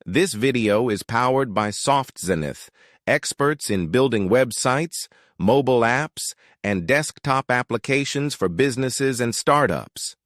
This video is powered by Softzenith, experts in building websites, mobile apps, and desktop applications for businesses and startups.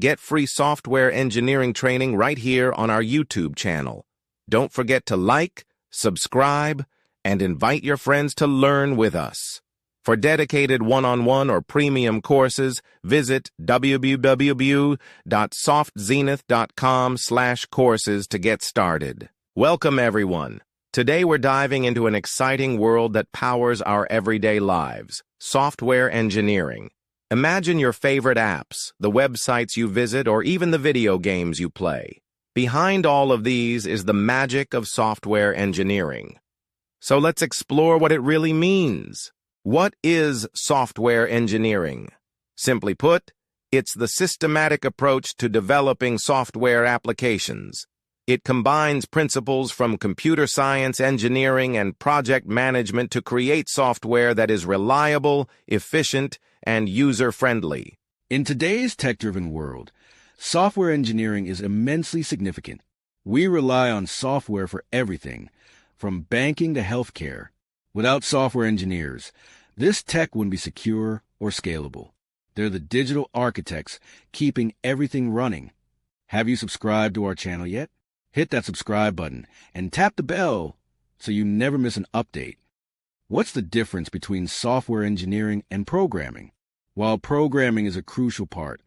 Get free software engineering training right here on our YouTube channel. Don't forget to like, subscribe, and invite your friends to learn with us. For dedicated one-on-one or premium courses, visit www.softzenith.com/courses to get started. Welcome, everyone. Today we're diving into an exciting world that powers our everyday lives, software engineering. Imagine your favorite apps, the websites you visit, or even the video games you play. Behind all of these is the magic of software engineering. So let's explore what it really means. What is software engineering? Simply put, it's the systematic approach to developing software applications. It combines principles from computer science, engineering, and project management to create software that is reliable, efficient, and user-friendly. In today's tech-driven world, software engineering is immensely significant. We rely on software for everything, from banking to healthcare. Without software engineers, this tech wouldn't be secure or scalable. They're the digital architects keeping everything running. Have you subscribed to our channel yet? Hit that subscribe button and tap the bell so you never miss an update. What's the difference between software engineering and programming? While programming is a crucial part,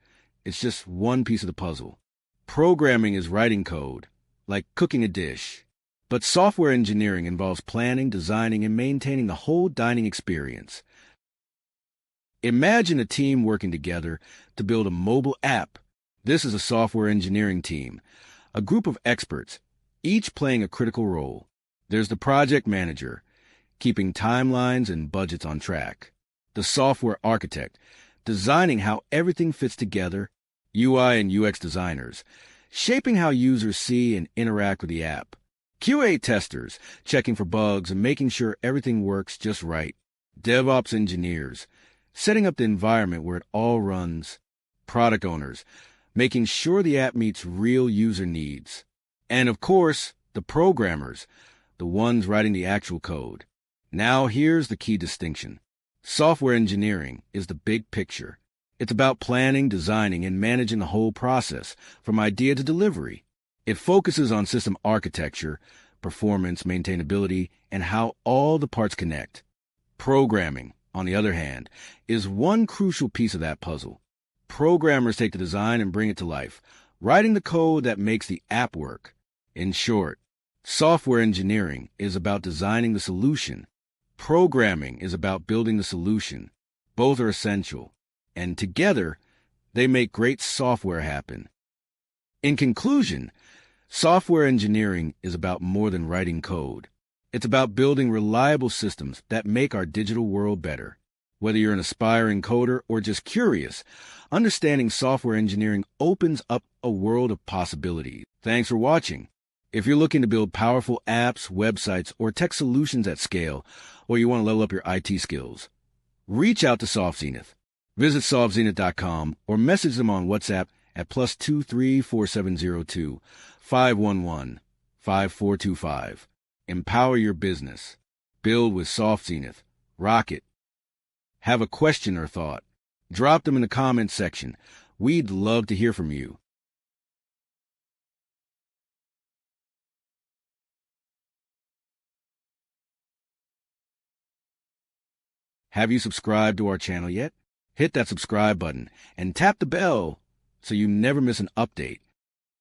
it's just one piece of the puzzle. Programming is writing code, like cooking a dish. But software engineering involves planning, designing, and maintaining the whole dining experience. Imagine a team working together to build a mobile app. This is a software engineering team, a group of experts, each playing a critical role. There's the project manager, keeping timelines and budgets on track. The software architect, designing how everything fits together. UI and UX designers, shaping how users see and interact with the app. QA testers, checking for bugs and making sure everything works just right. DevOps engineers, setting up the environment where it all runs. Product owners, making sure the app meets real user needs. And of course, the programmers, the ones writing the actual code. Now here's the key distinction. Software engineering is the big picture. It's about planning, designing, and managing the whole process, from idea to delivery. It focuses on system architecture, performance, maintainability, and how all the parts connect. Programming, on the other hand, is one crucial piece of that puzzle. Programmers take the design and bring it to life, writing the code that makes the app work. In short, software engineering is about designing the solution. Programming is about building the solution. Both are essential, and together, they make great software happen. In conclusion, software engineering is about more than writing code. It's about building reliable systems that make our digital world better. Whether you're an aspiring coder or just curious, understanding software engineering opens up a world of possibilities. Thanks for watching. If you're looking to build powerful apps, websites, or tech solutions at scale, or you want to level up your IT skills, reach out to Softzenith. Visit softzenith.com or message them on WhatsApp at +23 4702 511 5425. Empower your business. Build with Softzenith. Rock it. Have a question or thought? Drop them in the comments section. We'd love to hear from you. Have you subscribed to our channel yet? Hit that subscribe button and tap the bell so you never miss an update.